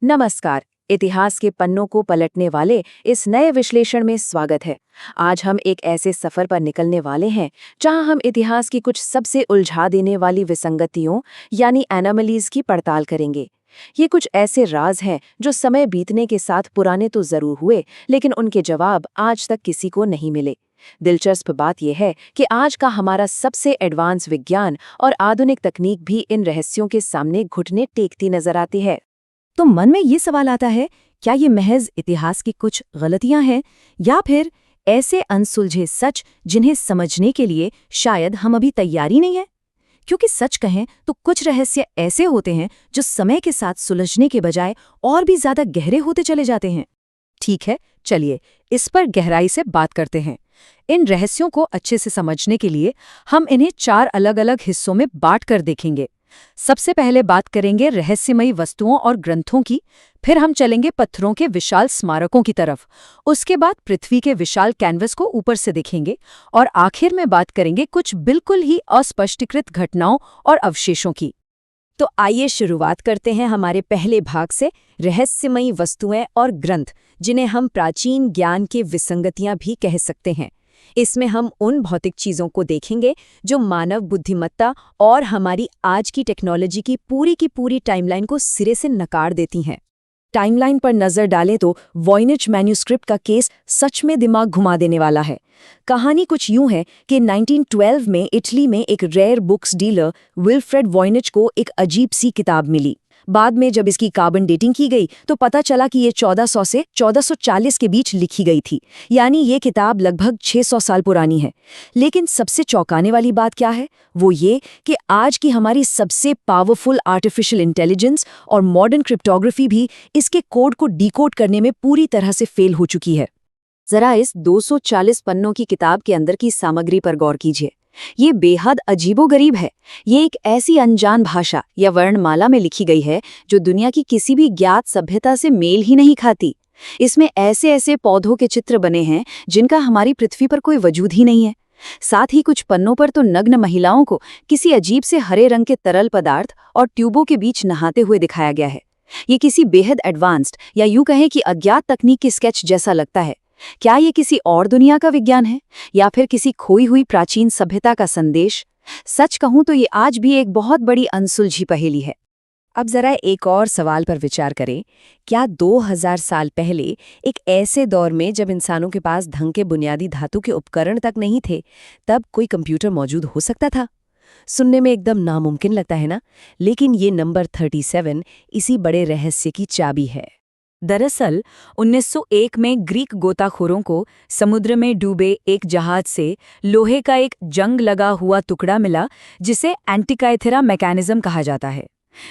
नमस्कार। इतिहास के पन्नों को पलटने वाले इस नए विश्लेषण में स्वागत है। आज हम एक ऐसे सफर पर निकलने वाले हैं जहां हम इतिहास की कुछ सबसे उलझा देने वाली विसंगतियों यानी एनोमलीज की पड़ताल करेंगे। ये कुछ ऐसे राज हैं जो समय बीतने के साथ पुराने तो जरूर हुए, लेकिन उनके जवाब आज तक किसी को नहीं मिले। दिलचस्प बात यह है कि आज का हमारा सबसे एडवांस विज्ञान और आधुनिक तकनीक भी इन रहस्यों के सामने घुटने टेकती नजर आती है। तो मन में ये सवाल आता है, क्या ये महज इतिहास की कुछ गलतियां हैं या फिर ऐसे अनसुलझे सच जिन्हें समझने के लिए शायद हम अभी तैयारी नहीं है? क्योंकि सच कहें तो कुछ रहस्य ऐसे होते हैं जो समय के साथ सुलझने के बजाय और भी ज्यादा गहरे होते चले जाते हैं। ठीक है, चलिए इस पर गहराई से बात करते हैं। इन रहस्यों को अच्छे से समझने के लिए हम इन्हें 4 अलग-अलग हिस्सों में बांट कर देखेंगे। सबसे पहले बात करेंगे रहस्यमयी वस्तुओं और ग्रंथों की, फिर हम चलेंगे पत्थरों के विशाल स्मारकों की तरफ, उसके बाद पृथ्वी के विशाल कैनवस को ऊपर से देखेंगे और आखिर में बात करेंगे कुछ बिल्कुल ही अस्पष्टीकृत घटनाओं और अवशेषों की। तो आइए शुरुआत करते हैं हमारे पहले भाग से, रहस्यमयी वस्तुएं और ग्रंथ, जिन्हें हम प्राचीन ज्ञान की विसंगतियां भी कह सकते हैं। इसमें हम उन भौतिक चीज़ों को देखेंगे जो मानव बुद्धिमत्ता और हमारी आज की टेक्नोलॉजी की पूरी टाइमलाइन को सिरे से नकार देती हैं। टाइमलाइन पर नज़र डालें तो वॉयनिच मैन्यूस्क्रिप्ट का केस सच में दिमाग घुमा देने वाला है। कहानी कुछ यूं है कि 1912 में इटली में एक rare books dealer Wilfrid Voynich को एक अजीब सी किताब मिली। बाद में जब इसकी कार्बन डेटिंग की गई तो पता चला कि ये 1400 से 1440 के बीच लिखी गई थी, यानी ये किताब लगभग 600 साल पुरानी है। लेकिन सबसे चौंकाने वाली बात क्या है, वो ये कि आज की हमारी सबसे पावरफुल आर्टिफिशियल इंटेलिजेंस और मॉडर्न क्रिप्टोग्राफी भी इसके कोड को डिकोड करने में पूरी तरह से फेल हो चुकी है। जरा इस 240 पन्नों की किताब के अंदर की सामग्री पर गौर कीजिए। ये बेहद अजीबोगरीब है। ये एक ऐसी अनजान भाषा या वर्णमाला में लिखी गई है जो दुनिया की किसी भी ज्ञात सभ्यता से मेल ही नहीं खाती। इसमें ऐसे ऐसे पौधों के चित्र बने हैं जिनका हमारी पृथ्वी पर कोई वजूद ही नहीं है। साथ ही कुछ पन्नों पर तो नग्न महिलाओं को किसी अजीब से हरे रंग के तरल पदार्थ और ट्यूबों के बीच नहाते हुए दिखाया गया है। ये किसी बेहद एडवांस्ड या यूं कहें कि अज्ञात तकनीक की स्केच जैसा लगता है। क्या ये किसी और दुनिया का विज्ञान है या फिर किसी खोई हुई प्राचीन सभ्यता का संदेश? सच कहूं तो ये आज भी एक बहुत बड़ी अनसुलझी पहेली है। अब जरा एक और सवाल पर विचार करें, क्या 2000 साल पहले, एक ऐसे दौर में जब इंसानों के पास ढंग के बुनियादी धातु के उपकरण तक नहीं थे, तब कोई कंप्यूटर मौजूद हो सकता था? सुनने में एकदम नामुमकिन लगता है ना, लेकिन ये नंबर 37 इसी बड़े रहस्य की चाबी है। दरअसल 1901 में ग्रीक गोताखोरों को समुद्र में डूबे एक जहाज से लोहे का एक जंग लगा हुआ टुकड़ा मिला जिसे एंटिकाइथेरा मैकेनिज्म कहा जाता है।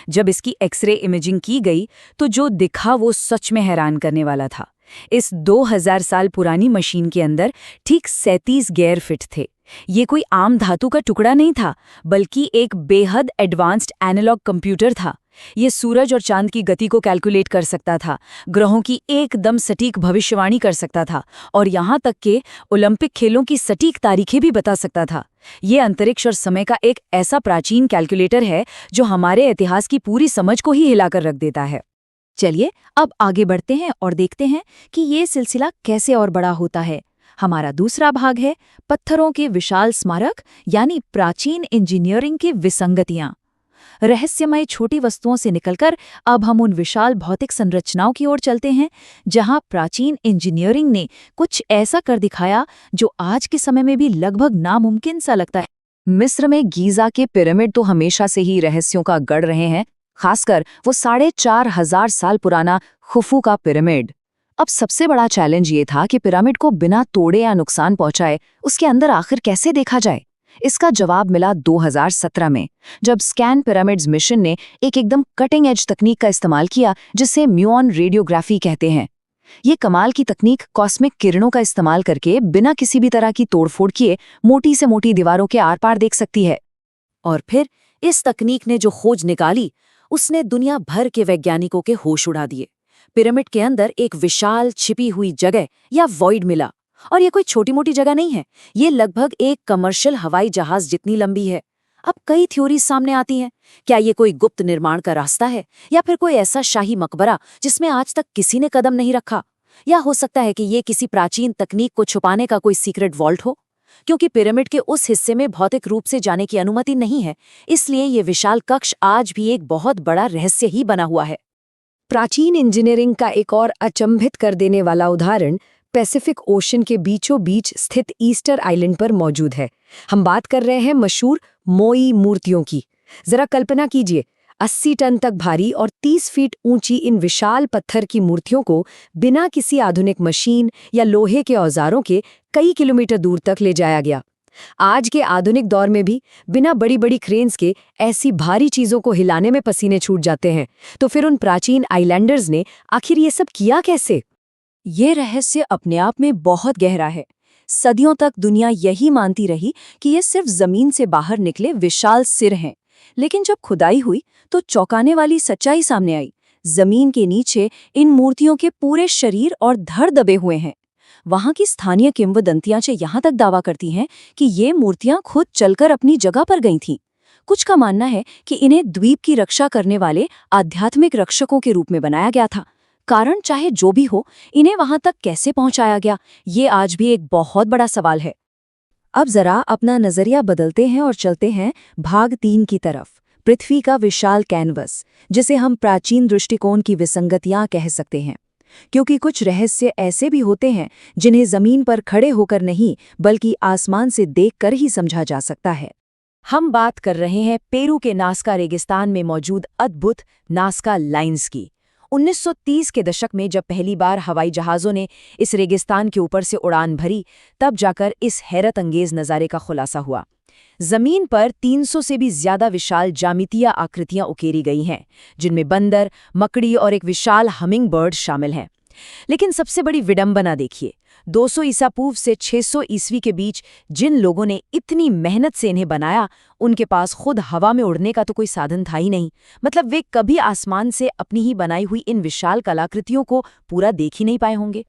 जब इसकी एक्सरे इमेजिंग की गई तो जो दिखा वो सच में हैरान करने वाला था। इस 2000 साल पुरानी मशीन के अंदर ठीक 37 गियर फिट थे। ये कोई आम धातु का टुकड़ा नहीं था, बल्कि एक बेहद एडवांस्ड एनालॉग कंप्यूटर था। ये सूरज और चांद की गति को कैलकुलेट कर सकता था, ग्रहों की एकदम सटीक भविष्यवाणी कर सकता था और यहाँ तक कि ओलंपिक खेलों की सटीक तारीखें भी बता सकता था। ये अंतरिक्ष और समय का एक ऐसा प्राचीन कैलकुलेटर है जो हमारे इतिहास की पूरी समझ को ही हिलाकर रख देता है। चलिए अब आगे बढ़ते हैं और देखते हैं कि ये सिलसिला कैसे और बड़ा होता है। हमारा दूसरा भाग है पत्थरों के विशाल स्मारक यानी प्राचीन इंजीनियरिंग की विसंगतियां। रहस्यमय छोटी वस्तुओं से निकलकर अब हम उन विशाल भौतिक संरचनाओं की ओर चलते हैं जहां प्राचीन इंजीनियरिंग ने कुछ ऐसा कर दिखाया जो आज के समय में भी लगभग नामुमकिन सा लगता है। मिस्र में गीजा के पिरामिड तो हमेशा से ही रहस्यों का गढ़ रहे हैं, खासकर वो 4500 साल पुराना खुफू का पिरामिड। अब सबसे बड़ा चैलेंज ये था कि पिरामिड को बिना तोड़े या नुकसान पहुंचाए उसके अंदर आखिर कैसे देखा जाए। इसका जवाब मिला 2017 में, जब स्कैन पिरामिड्स मिशन ने एक एकदम कटिंग एज तकनीक का इस्तेमाल किया जिसे म्यूऑन रेडियोग्राफी कहते हैं। ये कमाल की तकनीक कॉस्मिक किरणों का इस्तेमाल करके बिना किसी भी तरह की तोड़फोड़ किए मोटी से मोटी दीवारों के आर पार देख सकती है। और फिर इस तकनीक ने जो खोज निकाली उसने दुनिया भर के वैज्ञानिकों के होश उड़ा दिए। पिरामिड के अंदर एक विशाल छिपी हुई जगह या वॉइड मिला, और ये कोई छोटी मोटी जगह नहीं है, ये लगभग एक कमर्शियल हवाई जहाज जितनी लंबी है। अब कई थ्योरीज सामने आती हैं। क्या ये कोई गुप्त निर्माण का रास्ता है, या फिर कोई ऐसा शाही मकबरा जिसमें आज तक किसी ने कदम नहीं रखा? या हो सकता है कि ये किसी प्राचीन तकनीक को छुपाने का कोई सीक्रेट वॉल्ट हो? क्योंकि पिरामिड के उस हिस्से में भौतिक रूप से जाने की अनुमति नहीं है, इसलिए ये विशाल कक्ष आज भी एक बहुत बड़ा रहस्य ही बना हुआ है। प्राचीन इंजीनियरिंग का एक और अचंभित कर देने वाला उदाहरण पैसिफिक ओशन के बीचों बीच स्थित ईस्टर आइलैंड पर मौजूद है। हम बात कर रहे हैं मशहूर मोई मूर्तियों की। जरा कल्पना कीजिए, 80 टन तक भारी और 30 फीट ऊंची इन विशाल पत्थर की मूर्तियों को बिना किसी आधुनिक मशीन या लोहे के औजारों के कई किलोमीटर दूर तक ले जाया गया। आज के आधुनिक दौर में भी बिना बड़ी बड़ी क्रेन्स के ऐसी भारी चीजों को हिलाने में पसीने छूट जाते हैं। तो फिर उन प्राचीन आइलैंडर्स ने आखिर ये सब किया कैसे? ये रहस्य अपने आप में बहुत गहरा है। सदियों तक दुनिया यही मानती रही कि ये सिर्फ जमीन से बाहर निकले विशाल सिर हैं। लेकिन जब खुदाई हुई तो चौंकाने वाली सच्चाई सामने आई। जमीन के नीचे इन मूर्तियों के पूरे शरीर और धड़ दबे हुए हैं। वहां की स्थानीय किंवदंतियां यहाँ तक दावा करती हैं कि ये मूर्तियां खुद चलकर अपनी जगह पर गई थीं। कुछ का मानना है कि इन्हें द्वीप की रक्षा करने वाले आध्यात्मिक रक्षकों के रूप में बनाया गया था। कारण चाहे जो भी हो, इन्हें वहां तक कैसे पहुंचाया गया, ये आज भी एक बहुत बड़ा सवाल है। अब जरा अपना नजरिया बदलते हैं और चलते हैं भाग 3 की तरफ। पृथ्वी का विशाल कैनवस, जिसे हम प्राचीन दृष्टिकोण की विसंगतियां कह सकते हैं, क्योंकि कुछ रहस्य ऐसे भी होते हैं जिन्हें जमीन पर खड़े होकर नहीं बल्कि आसमान से देखकर ही समझा जा सकता है। हम बात कर रहे हैं पेरू के नास्का रेगिस्तान में मौजूद अद्भुत नास्का लाइन्स की। 1930 के दशक में जब पहली बार हवाई जहाज़ों ने इस रेगिस्तान के ऊपर से उड़ान भरी, तब जाकर इस हैरत अंगेज नज़ारे का खुलासा हुआ। जमीन पर 300 से भी ज्यादा विशाल ज्यामितीय आकृतियां उकेरी गई हैं, जिनमें बंदर, मकड़ी और एक विशाल हमिंग बर्ड शामिल हैं। लेकिन सबसे बड़ी विडंबना देखिए, 200 ईसा पूर्व से 600 ईस्वी के बीच जिन लोगों ने इतनी मेहनत से इन्हें बनाया, उनके पास खुद हवा में उड़ने का तो कोई साधन था ही नहीं। मतलब वे कभी आसमान से अपनी ही बनाई हुई इन विशाल कलाकृतियों को पूरा देख ही नहीं पाए होंगे।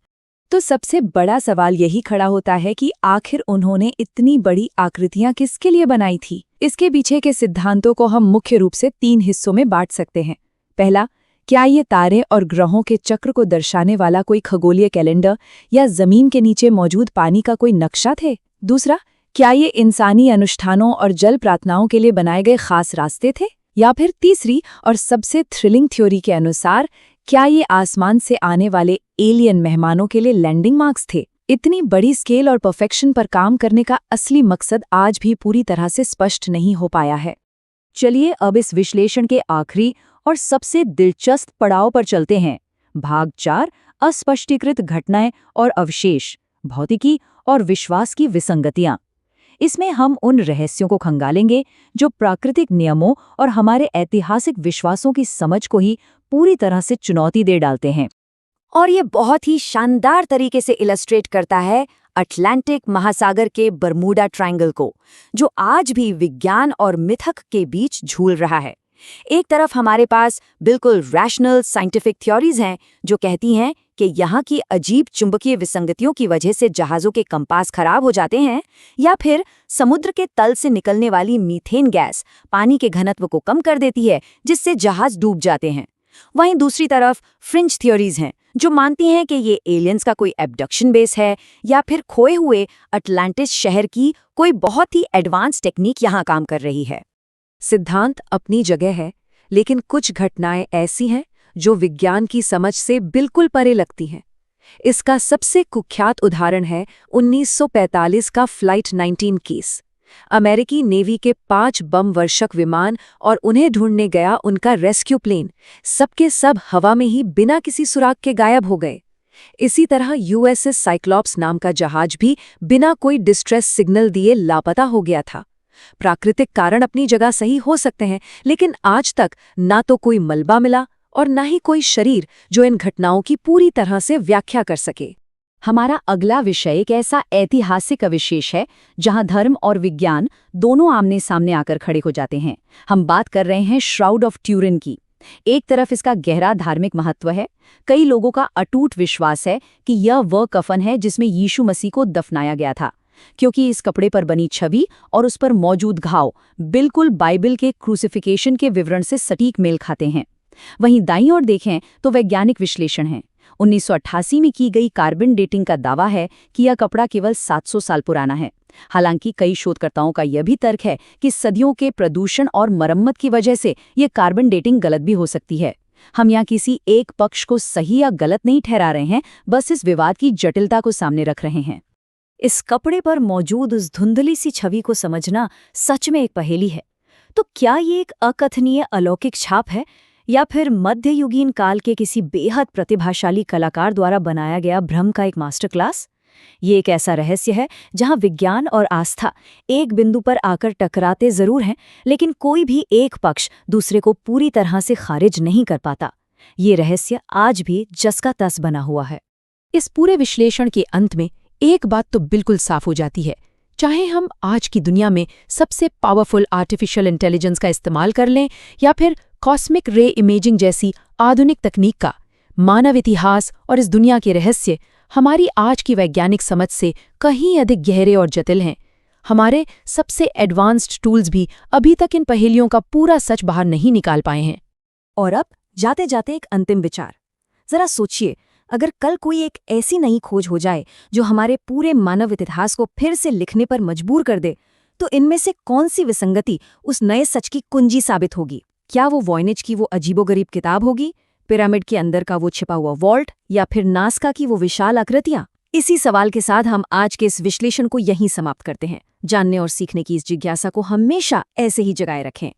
तो सबसे बड़ा सवाल यही खड़ा होता है कि आखिर उन्होंने इतनी बड़ी आकृतियां किसके लिए बनाई थी? इसके पीछे के सिद्धांतों को हम मुख्य रूप से 3 हिस्सों में बांट सकते हैं। पहला, क्या ये तारे और ग्रहों के चक्र को दर्शाने वाला कोई खगोलीय कैलेंडर या जमीन के नीचे मौजूद पानी का कोई नक्शा थे? दूसरा, क्या ये इंसानी अनुष्ठानों और जल प्रार्थनाओं के लिए बनाए गए खास रास्ते थे? या फिर तीसरी और सबसे थ्रिलिंग थ्योरी के अनुसार, क्या ये आसमान से आने वाले एलियन मेहमानों के लिए लैंडिंग मार्क्स थे? इतनी बड़ी स्केल और परफेक्शन पर काम करने का असली मकसद आज भी पूरी तरह से स्पष्ट नहीं हो पाया है। चलिए अब इस विश्लेषण के आखिरी और सबसे दिलचस्प पड़ाव पर चलते हैं। भाग 4, अस्पष्टीकृत घटनाएं और अवशेष, भौतिकी और विश्वास की विसंगतियां। इसमें हम उन रहस्यों को खंगालेंगे जो प्राकृतिक नियमों और हमारे ऐतिहासिक विश्वासों की समझ को ही पूरी तरह से चुनौती दे डालते हैं। और ये बहुत ही शानदार तरीके से इलस्ट्रेट करता है अटलांटिक महासागर के बरमूडा ट्रायंगल को, जो आज भी विज्ञान और मिथक के बीच झूल रहा है। एक तरफ हमारे पास बिल्कुल रैशनल साइंटिफिक थ्योरीज हैं जो कहती हैं कि यहाँ की अजीब चुंबकीय विसंगतियों की वजह से जहाज़ों के कंपास खराब हो जाते हैं, या फिर समुद्र के तल से निकलने वाली मीथेन गैस पानी के घनत्व को कम कर देती है, जिससे जहाज डूब जाते हैं। वहीं दूसरी तरफ फ्रिंज थ्योरीज हैं जो मानती हैं कि ये एलियंस का कोई एब्डक्शन बेस है, या फिर खोए हुए अटलांटिस शहर की कोई बहुत ही एडवांस टेक्निक यहाँ काम कर रही है। सिद्धांत अपनी जगह है, लेकिन कुछ घटनाएं ऐसी हैं जो विज्ञान की समझ से बिल्कुल परे लगती हैं। इसका सबसे कुख्यात उदाहरण है 1945 का फ्लाइट 19 केस। अमेरिकी नेवी के 5 बम वर्षक विमान और उन्हें ढूंढने गया उनका रेस्क्यू प्लेन, सबके सब हवा में ही बिना किसी सुराग के गायब हो गए। इसी तरह यूएसएस साइक्लॉप्स नाम का जहाज भी बिना कोई डिस्ट्रेस सिग्नल दिए लापता हो गया था। प्राकृतिक कारण अपनी जगह सही हो सकते हैं, लेकिन आज तक ना तो कोई मलबा मिला और ना ही कोई शरीर जो इन घटनाओं की पूरी तरह से व्याख्या कर सके। हमारा अगला विषय एक ऐसा ऐतिहासिक अविशेष है जहां धर्म और विज्ञान दोनों आमने सामने आकर खड़े हो जाते हैं। हम बात कर रहे हैं श्राउड ऑफ ट्यूरिन की। एक तरफ इसका गहरा धार्मिक महत्व है। कई लोगों का अटूट विश्वास है कि यह वह कफन है जिसमें यीशु मसीह को दफनाया गया था। क्योंकि इस कपड़े पर बनी छवि और उस पर मौजूद घाव बिल्कुल बाइबल के क्रूसिफिकेशन के विवरण से सटीक मेल खाते हैं। वहीं दाईं ओर देखें तो वैज्ञानिक विश्लेषण है। 1988 में की गई कार्बन डेटिंग का दावा है कि यह कपड़ा केवल 700 साल पुराना है। हालांकि कई शोधकर्ताओं का यह भी तर्क है कि सदियों के प्रदूषण और मरम्मत की वजह से ये कार्बन डेटिंग गलत भी हो सकती है। हम यहाँ किसी एक पक्ष को सही या गलत नहीं ठहरा रहे हैं, बस इस विवाद की जटिलता को सामने रख रहे हैं। इस कपड़े पर मौजूद उस धुंधली सी छवि को समझना सच में एक पहेली है। तो क्या ये एक अकथनीय अलौकिक छाप है या फिर मध्ययुगीन काल के किसी बेहद प्रतिभाशाली कलाकार द्वारा बनाया गया भ्रम का एक मास्टर क्लास? ये एक ऐसा रहस्य है जहां विज्ञान और आस्था एक बिंदु पर आकर टकराते जरूर हैं, लेकिन कोई भी एक पक्ष दूसरे को पूरी तरह से खारिज नहीं कर पाता। ये रहस्य आज भी जस का तस बना हुआ है। इस पूरे विश्लेषण के अंत में एक बात तो बिल्कुल साफ हो जाती है, चाहे हम आज की दुनिया में सबसे पावरफुल आर्टिफिशियल इंटेलिजेंस का इस्तेमाल कर लें या फिर कॉस्मिक रे इमेजिंग जैसी आधुनिक तकनीक का, मानव इतिहास और इस दुनिया के रहस्य हमारी आज की वैज्ञानिक समझ से कहीं अधिक गहरे और जटिल हैं। हमारे सबसे एडवांस्ड टूल्स भी अभी तक इन पहेलियों का पूरा सच बाहर नहीं निकाल पाए हैं। और अब जाते जाते एक अंतिम विचार। जरा सोचिए, अगर कल कोई एक ऐसी नई खोज हो जाए जो हमारे पूरे मानव इतिहास को फिर से लिखने पर मजबूर कर दे, तो इनमें से कौन सी विसंगति उस नए सच की कुंजी साबित होगी? क्या वो वॉयनेज की वो अजीबोगरीब किताब होगी, पिरामिड के अंदर का वो छिपा हुआ वॉल्ट, या फिर नासका की वो विशाल आकृतियां? इसी सवाल के साथ हम आज के इस विश्लेषण को यहीं समाप्त करते हैं। जानने और सीखने की इस जिज्ञासा को हमेशा ऐसे ही जगाए रखें।